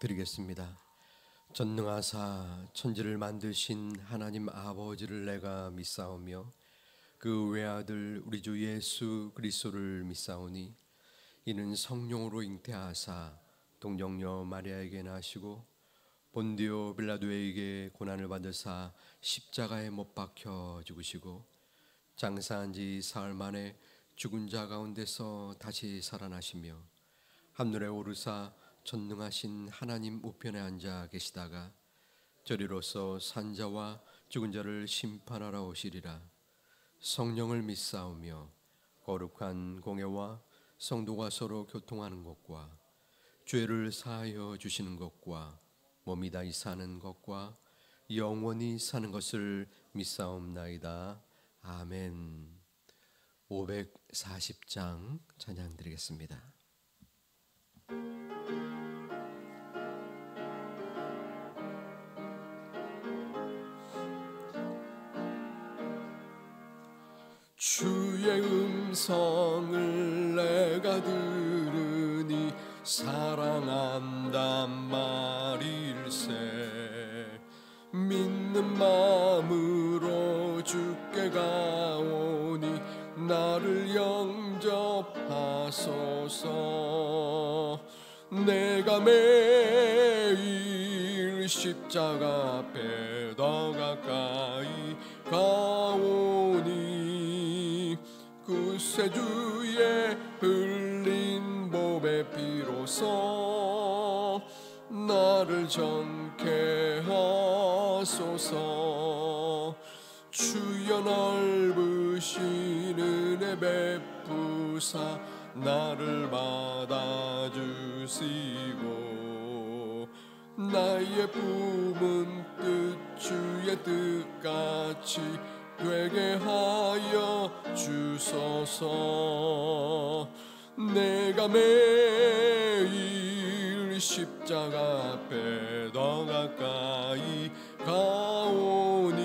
드리겠습니다. 전능하사 천지를 만드신 하나님 아버지를 내가 믿사오며 그 외아들 우리 주 예수 그리스도를 믿사오니 이는 성령으로 잉태하사 동정녀 마리아에게 나시고 본디오 빌라도에게 고난을 받으사 십자가에 못 박혀 죽으시고 장사한 지 사흘 만에 죽은 자 가운데서 다시 살아나시며 하늘에 오르사 전능하신 하나님 우편에 앉아 계시다가 저리로서 산자와 죽은 자를 심판하러 오시리라. 성령을 믿사오며 거룩한 공예와 성도가 서로 교통하는 것과 죄를 사하여 주시는 것과 몸이 다시 사는 것과 영원히 사는 것을 믿사옵나이다. 아멘. 540장 찬양 드리겠습니다. 주의 음성을 내가 들으니 사랑한단 말일세. 믿는 마음으로 주께 가오니 나를 영접하소서. 내가 매일 십자가 앞에 더 가까이 가오니 구세주의 흘린 몸의 피로써 나를 정케 하소서. 주여 넓으신 은혜 베푸사 나를 받아주시고 나의 품은 뜻 주의 뜻같이 되게 하여 주소서. 내가 매일 십자가 앞에 더 가까이 가오니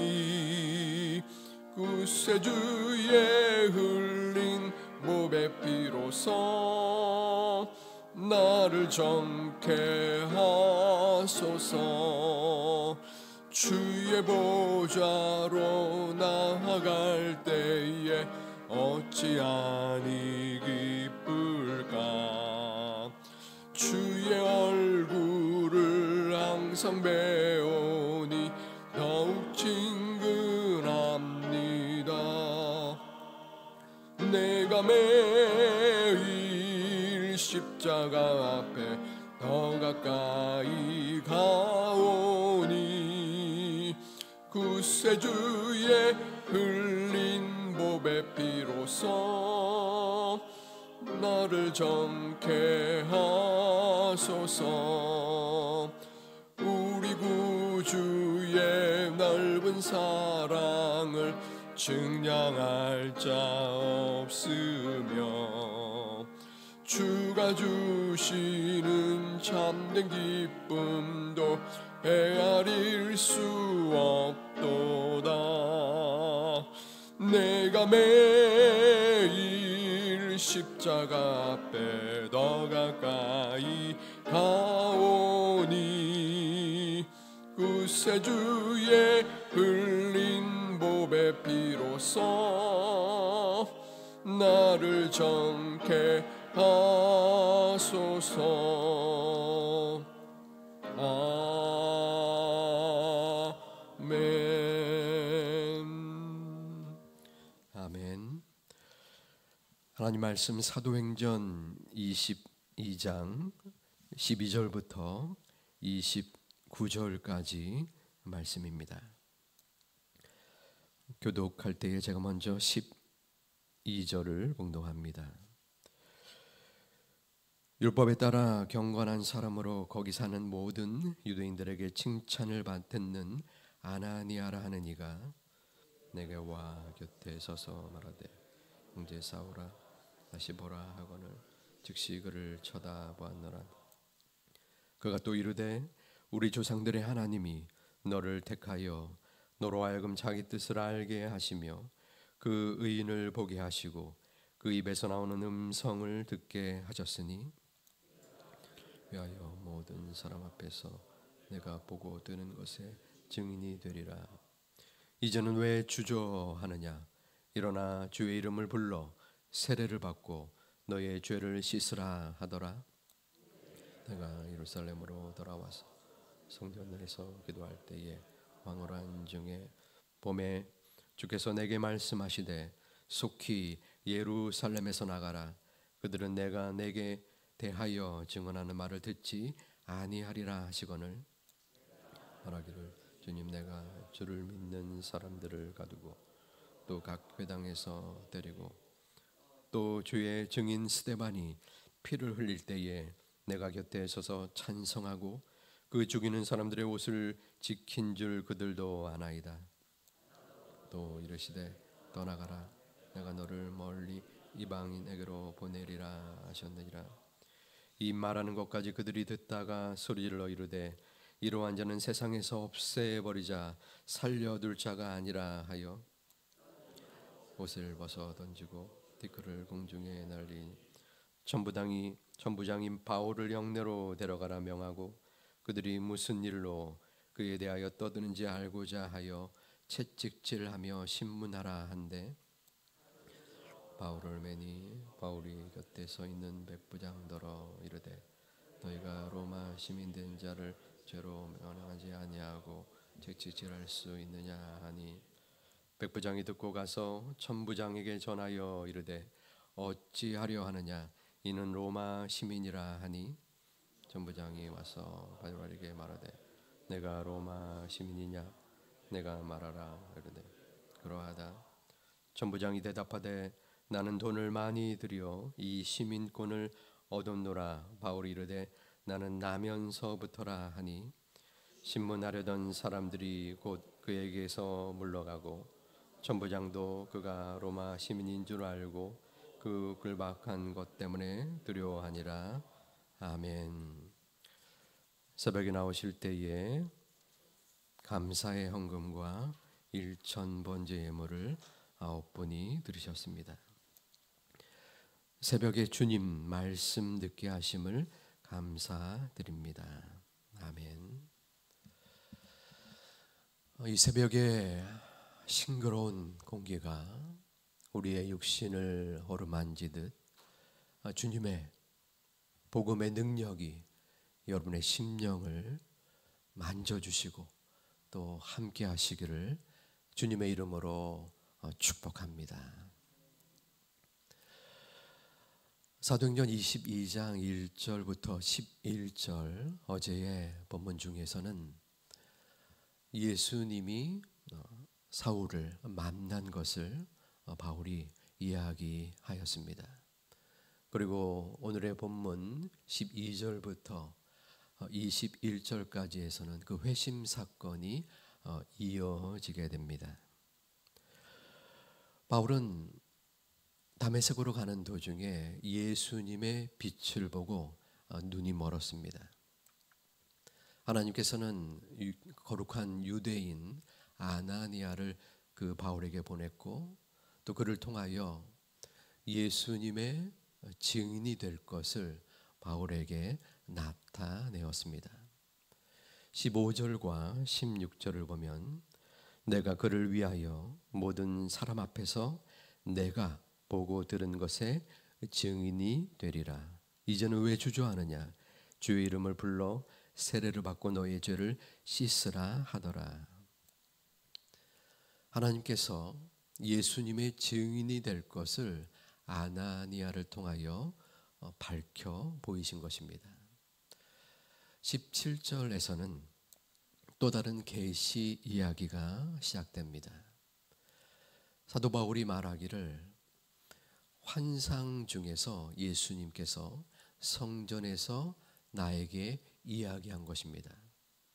구세주의 흘린 몸의 피로써 나를 정케 하소서. 주의 보좌로 나아갈 때에 어찌 아니 기쁠까. 주의 얼굴을 항상 배우니 더욱 친근합니다. 내가 매일 십자가 앞에 더 가까이 가오니 구세주의 흘린 몸의 피로써 나를 정케 하소서. 우리 구주의 넓은 사랑을 증량할 자 없으며 주가 주시는 참된 기쁨도 헤아릴 수 없도다. 내가 매일 십자가 앞에 더 가까이 가오니 구세주의 흘린 몸의 피로써 나를 정케 하소서. 아멘. 아멘. 하나님 말씀 사도행전 22장 12절부터 29절까지 말씀입니다. 교독할 때에 제가 먼저 12절을 봉독합니다. 율법에 따라 경건한 사람으로 거기 사는 모든 유대인들에게 칭찬을 받는 아나니아라 하는 이가 내게 와 곁에 서서 말하되 형제 사울아 다시 보라 하거늘 즉시 그를 쳐다보았노라. 그가 또 이르되 우리 조상들의 하나님이 너를 택하여 너로 하여금 자기 뜻을 알게 하시며 그 의인을 보게 하시고 그 입에서 나오는 음성을 듣게 하셨으니 위하여 모든 사람 앞에서 내가 보고 드는 것에 증인이 되리라. 이제는 왜 주저하느냐? 일어나 주의 이름을 불러 세례를 받고 너의 죄를 씻으라 하더라. 내가 예루살렘으로 돌아와서 성전에서 기도할 때에 황홀한 중에 봄에 주께서 내게 말씀하시되 속히 예루살렘에서 나가라. 그들은 내가 내게 대하여 증언하는 말을 듣지 아니하리라 하시거늘 말하기를 주님 내가 주를 믿는 사람들을 가두고 또 각 회당에서 데리고 또 주의 증인 스데반이 피를 흘릴 때에 내가 곁에 서서 찬성하고 그 죽이는 사람들의 옷을 지킨 줄 그들도 아나이다. 또 이르시되 떠나가라 내가 너를 멀리 이방인에게로 보내리라 하셨느니라. 이 말하는 것까지 그들이 듣다가 소리질러 이르되 이러한 자는 세상에서 없애버리자 살려둘 자가 아니라 하여 옷을 벗어 던지고 티끌을 공중에 날리 천부장인 바울을 영내로 데려가라 명하고 그들이 무슨 일로 그에 대하여 떠드는지 알고자 하여 채찍질하며 신문하라 한데 바울을 매니 바울이 곁에 서 있는 백부장더러 이르되 너희가 로마 시민 된 자를 죄로 면하지 아니하고 채찍질할 수 있느냐 하니 백부장이 듣고 가서 천부장에게 전하여 이르되 어찌하려 하느냐 이는 로마 시민이라 하니 천부장이 와서 바울에게 말하되 내가 로마 시민이냐 내가 말하라 이르되 그러하다. 천부장이 대답하되 나는 돈을 많이 들여 이 시민권을 얻었노라. 바울이 이르되 나는 나면서부터라 하니 신문하려던 사람들이 곧 그에게서 물러가고 천부장도 그가 로마 시민인 줄 알고 그 글박한 것 때문에 두려워하니라. 아멘. 새벽에 나오실 때에 감사의 헌금과 일천 번제 예물을 9분이 드리셨습니다. 새벽에 주님 말씀 듣게 하심을 감사드립니다. 아멘. 이 새벽에 싱그러운 공기가 우리의 육신을 어루만지듯 주님의 복음의 능력이 여러분의 심령을 만져주시고 또 함께 하시기를 주님의 이름으로 축복합니다. 사도행전 22장 1절부터 11절 어제의 본문 중에서는 예수님이 사울을 만난 것을 바울이 이야기하였습니다. 그리고 오늘의 본문 12절부터 21절까지에서는 그 회심 사건이 이어지게 됩니다. 바울은 다메섹으로 가는 도중에 예수님의 빛을 보고 눈이 멀었습니다. 하나님께서는 거룩한 유대인 아나니아를 그 바울에게 보냈고 또 그를 통하여 예수님의 증인이 될 것을 바울에게 나타내었습니다. 15절과 16절을 보면 내가 그를 위하여 모든 사람 앞에서 내가 보고 들은 것에 증인이 되리라. 이제는 왜 주저하느냐? 주의 이름을 불러 세례를 받고 너의 죄를 씻으라 하더라. 하나님께서 예수님의 증인이 될 것을 아나니아를 통하여 밝혀 보이신 것입니다. 17절에서는 또 다른 계시 이야기가 시작됩니다. 사도 바울이 말하기를 환상 중에서 예수님께서 성전에서 나에게 이야기한 것입니다.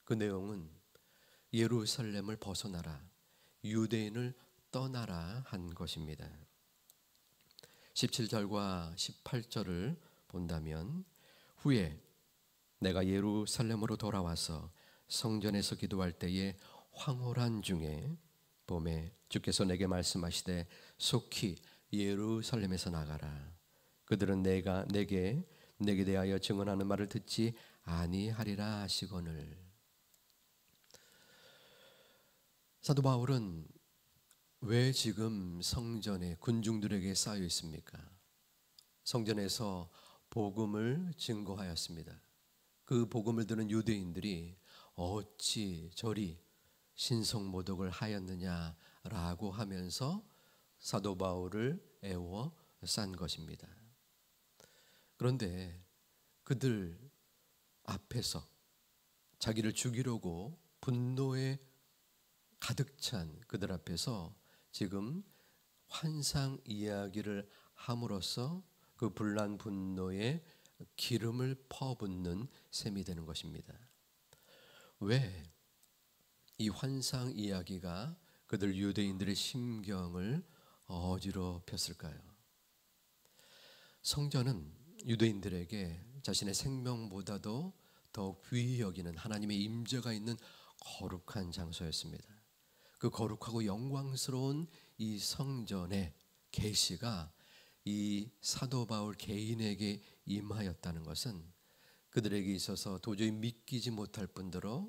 그 내용은 예루살렘을 벗어나라, 유대인을 떠나라 한 것입니다. 17절과 18절을 본다면 후에 내가 예루살렘으로 돌아와서 성전에서 기도할 때에 황홀한 중에 봄에 주께서 내게 말씀하시되 속히 예루살렘에서 나가라. 그들은 내게 대하여 증언하는 말을 듣지 아니하리라 하시거늘. 사도 바울은 왜 지금 성전에 군중들에게 쌓여 있습니까? 성전에서 복음을 증거하였습니다. 그 복음을 듣는 유대인들이 어찌 저리 신성모독을 하였느냐라고 하면서 사도 바울을 애워 싼 것입니다. 그런데 그들 앞에서 자기를 죽이려고 분노에 가득 찬 그들 앞에서 지금 환상 이야기를 함으로써 그 불난 분노에 기름을 퍼붓는 셈이 되는 것입니다. 왜 이 환상 이야기가 그들 유대인들의 심경을 어지럽혔을까요? 성전은 유대인들에게 자신의 생명보다도 더 귀히 여기는 하나님의 임재가 있는 거룩한 장소였습니다. 그 거룩하고 영광스러운 이 성전의 계시가 이 사도 바울 개인에게 임하였다는 것은 그들에게 있어서 도저히 믿기지 못할 뿐더러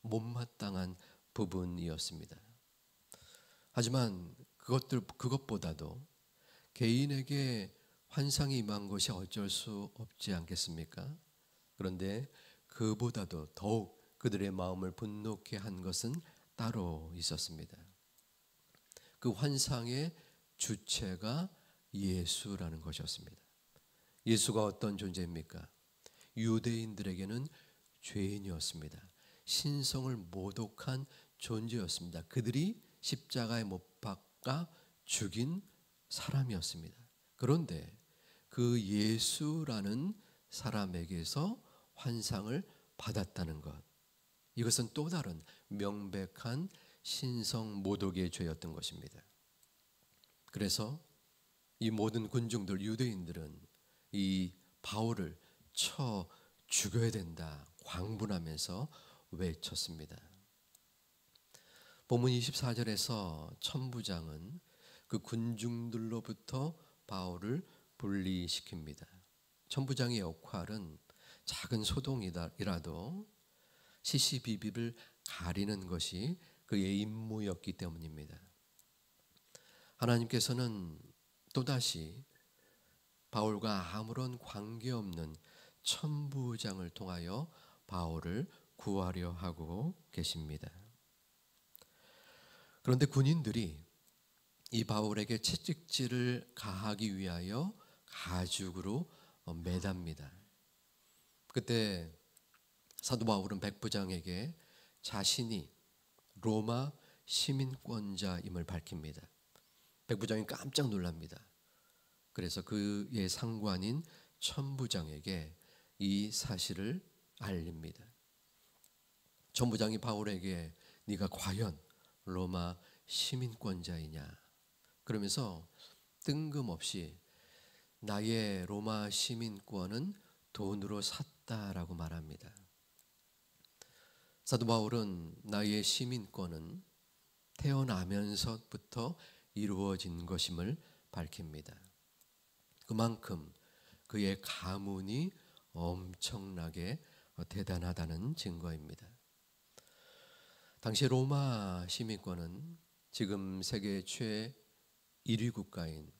못마땅한 부분이었습니다. 하지만 그것보다도 개인에게 환상이 임한 것이 어쩔 수 없지 않겠습니까? 그런데 그보다도 더욱 그들의 마음을 분노케 한 것은 따로 있었습니다. 그 환상의 주체가 예수라는 것이었습니다. 예수가 어떤 존재입니까? 유대인들에게는 죄인이었습니다. 신성을 모독한 존재였습니다. 그들이 십자가에 못 박아 죽인 사람이었습니다. 그런데 그 예수라는 사람에게서 환상을 받았다는 것, 이것은 또 다른 명백한 신성 모독의 죄였던 것입니다. 그래서 이 모든 군중들, 유대인들은 이 바울을 쳐 죽여야 된다 광분하면서 외쳤습니다. 본문 24절에서 천부장은 그 군중들로부터 바울을 분리시킵니다. 천부장의 역할은 작은 소동이라도 시시비비를 가리는 것이 그의 임무였기 때문입니다. 하나님께서는 또다시 바울과 아무런 관계없는 천부장을 통하여 바울을 구하려 하고 계십니다. 그런데 군인들이 이 바울에게 채찍질을 가하기 위하여 가죽으로 매답니다. 그때 사도 바울은 백부장에게 자신이 로마 시민권자임을 밝힙니다. 백부장이 깜짝 놀랍니다. 그래서 그의 상관인 천부장에게 이 사실을 알립니다. 천부장이 바울에게 네가 과연 로마 시민권자이냐? 그러면서 뜬금없이 나의 로마 시민권은 돈으로 샀다라고 말합니다. 사도 바울은 나의 시민권은 태어나면서부터 이루어진 것임을 밝힙니다. 그만큼 그의 가문이 엄청나게 대단하다는 증거입니다. 당시 로마 시민권은 지금 세계 제1위 국가인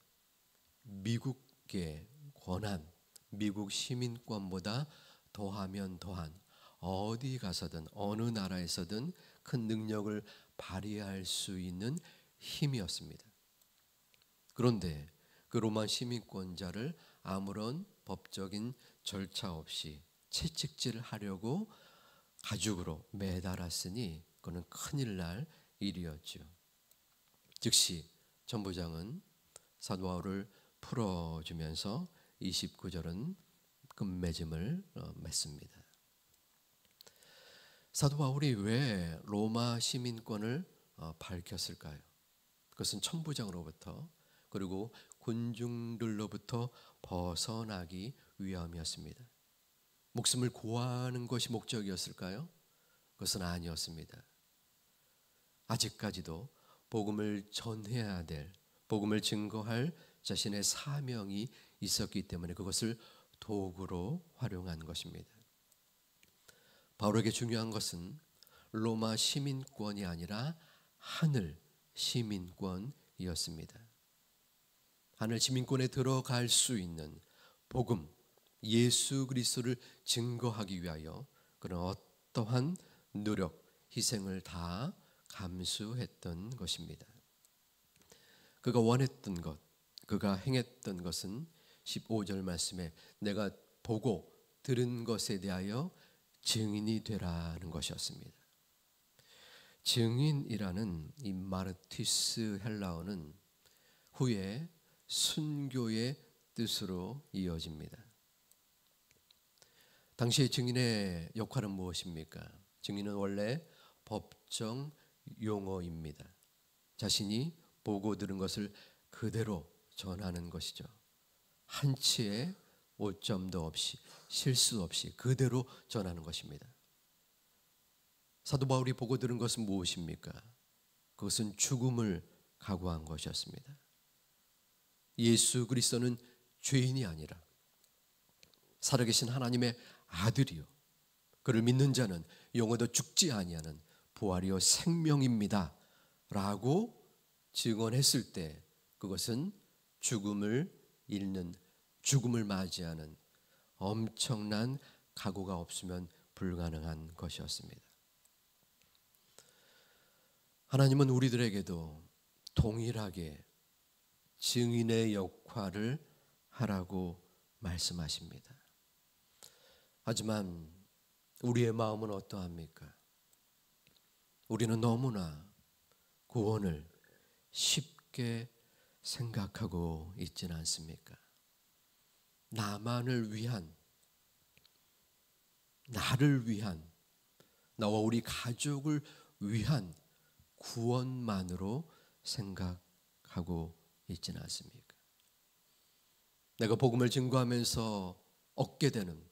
미국의 권한, 미국 시민권보다 더하면 더한 어디 가서든 어느 나라에서든 큰 능력을 발휘할 수 있는 힘이었습니다. 그런데 그 로마 시민권자를 아무런 법적인 절차 없이 채찍질을 하려고 가죽으로 매달았으니 그는 큰일 날 일이었죠. 즉시 천부장은 사도 바울을 풀어주면서 29절은 금매짐을 맺습니다. 사도 바울이 왜 로마 시민권을 밝혔을까요? 그것은 천부장으로부터 그리고 군중들로부터 벗어나기 위함이었습니다. 목숨을 구하는 것이 목적이었을까요? 그것은 아니었습니다. 아직까지도 복음을 전해야 될, 복음을 증거할 자신의 사명이 있었기 때문에 그것을 도구로 활용한 것입니다. 바울에게 중요한 것은 로마 시민권이 아니라 하늘 시민권이었습니다. 하늘 시민권에 들어갈 수 있는 복음, 예수 그리스도를 증거하기 위하여 그런 어떠한 노력, 희생을 다 감수했던 것입니다. 그가 원했던 것, 그가 행했던 것은 15절 말씀에 내가 보고 들은 것에 대하여 증인이 되라는 것이었습니다. 증인이라는 이 마르티스 헬라어는 후에 순교의 뜻으로 이어집니다. 당시의 증인의 역할은 무엇입니까? 증인은 원래 법정 용어입니다. 자신이 보고 들은 것을 그대로 전하는 것이죠. 한치의 오점도 없이 실수 없이 그대로 전하는 것입니다. 사도 바울이 보고 들은 것은 무엇입니까? 그것은 죽음을 각오한 것이었습니다. 예수 그리스도는 죄인이 아니라 살아계신 하나님의 아들이요, 그를 믿는 자는 영원히 죽지 아니하는 부활이요 생명입니다 라고 증언했을 때 그것은 죽음을 잃는, 죽음을 맞이하는 엄청난 각오가 없으면 불가능한 것이었습니다. 하나님은 우리들에게도 동일하게 증인의 역할을 하라고 말씀하십니다. 하지만 우리의 마음은 어떠합니까? 우리는 너무나 구원을 쉽게 생각하고 있지는 않습니까? 나만을 위한, 나를 위한, 나와 우리 가족을 위한 구원만으로 생각하고 있지는 않습니까? 내가 복음을 증거하면서 얻게 되는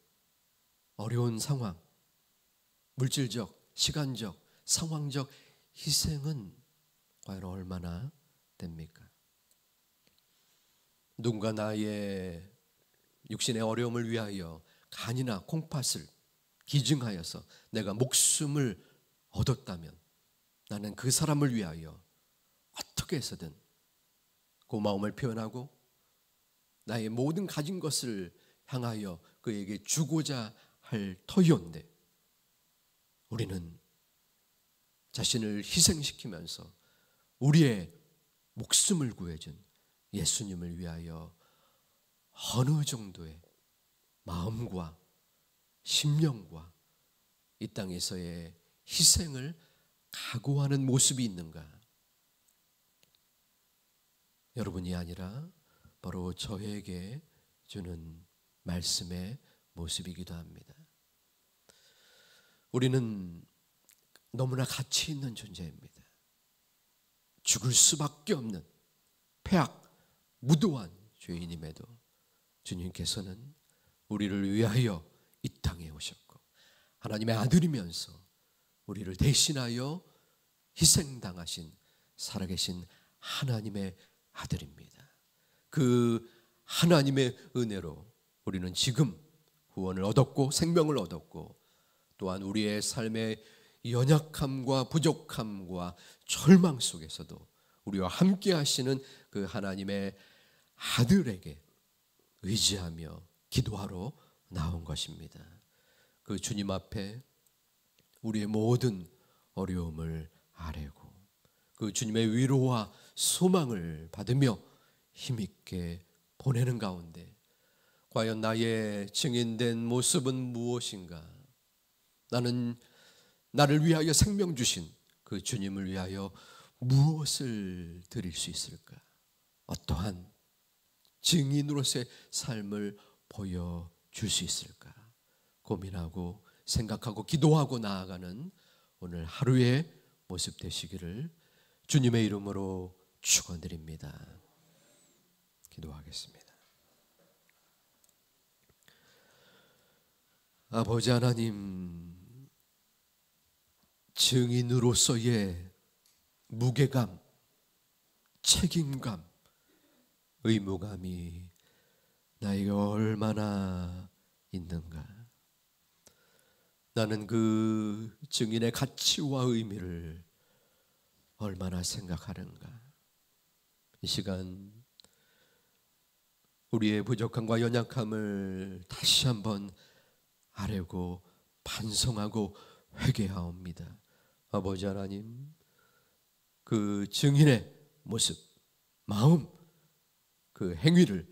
어려운 상황, 물질적, 시간적, 상황적 희생은 과연 얼마나 됩니까? 누군가 나의 육신의 어려움을 위하여 간이나 콩팥을 기증하여서 내가 목숨을 얻었다면 나는 그 사람을 위하여 어떻게 해서든 고마움을 표현하고 나의 모든 가진 것을 향하여 그에게 주고자 할 터이온데, 우리는 자신을 희생시키면서 우리의 목숨을 구해준 예수님을 위하여 어느 정도의 마음과 심령과 이 땅에서의 희생을 각오하는 모습이 있는가? 여러분이 아니라 바로 저에게 주는 말씀의 모습이기도 합니다. 우리는 너무나 가치 있는 존재입니다. 죽을 수밖에 없는 패악, 무도한 죄인임에도 주님께서는 우리를 위하여 이 땅에 오셨고 하나님의 아들이면서 우리를 대신하여 희생당하신 살아계신 하나님의 아들입니다. 그 하나님의 은혜로 우리는 지금 구원을 얻었고 생명을 얻었고, 또한 우리의 삶의 연약함과 부족함과 절망 속에서도 우리와 함께 하시는 그 하나님의 아들에게 의지하며 기도하러 나온 것입니다. 그 주님 앞에 우리의 모든 어려움을 아뢰고 그 주님의 위로와 소망을 받으며 힘있게 보내는 가운데 과연 나의 증인된 모습은 무엇인가? 나는 나를 위하여 생명 주신 그 주님을 위하여 무엇을 드릴 수 있을까? 어떠한 증인으로서의 삶을 보여줄 수 있을까? 고민하고 생각하고 기도하고 나아가는 오늘 하루의 모습 되시기를 주님의 이름으로 축원드립니다. 기도하겠습니다. 아버지 하나님, 증인으로서의 무게감, 책임감, 의무감이 나에게 얼마나 있는가? 나는 그 증인의 가치와 의미를 얼마나 생각하는가. 이 시간 우리의 부족함과 연약함을 다시 한번 아뢰고 반성하고 회개하옵니다. 아버지 하나님, 그 증인의 모습, 마음, 그 행위를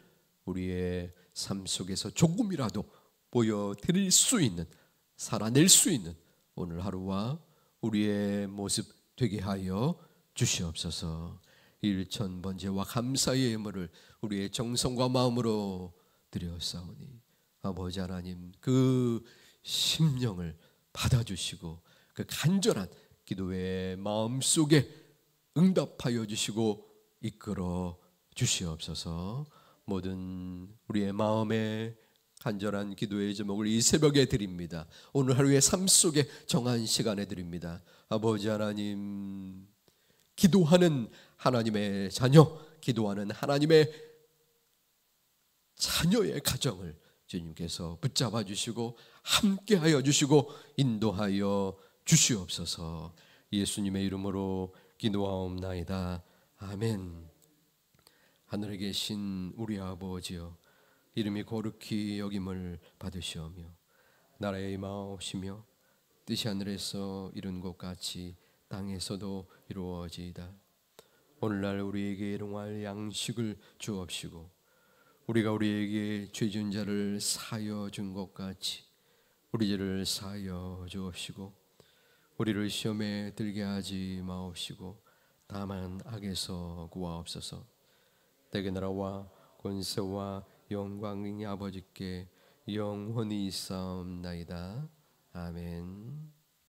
우리의 삶 속에서 조금이라도 보여드릴 수 있는, 살아낼 수 있는 오늘 하루와 우리의 모습 되게 하여 주시옵소서. 일천번제와 감사의 예물을 우리의 정성과 마음으로 드려싸우니 아버지 하나님, 그 심령을 받아주시고 그 간절한 기도의 마음속에 응답하여 주시고 이끌어 주시옵소서. 모든 우리의 마음에 간절한 기도의 제목을 이 새벽에 드립니다. 오늘 하루의 삶 속에 정한 시간에 드립니다. 아버지 하나님, 기도하는 하나님의 자녀, 기도하는 하나님의 자녀의 가정을 주님께서 붙잡아 주시고 함께하여 주시고 인도하여 주시옵소서. 예수님의 이름으로 기도하옵나이다. 아멘. 하늘에 계신 우리 아버지여, 이름이 거룩히 여김을 받으시오며 나라의 임하옵시며 뜻이 하늘에서 이룬 것 같이 땅에서도 이루어지이다. 오늘날 우리에게 일용할 양식을 주옵시고 우리가 우리에게 죄진 자를 사하여 준 것 같이 우리 죄를 사하여 주옵시고 우리를 시험에 들게 하지 마옵시고 다만 악에서 구하옵소서. 내게 나라와 권세와 영광이 아버지께 영원히 있사옵나이다. 아멘.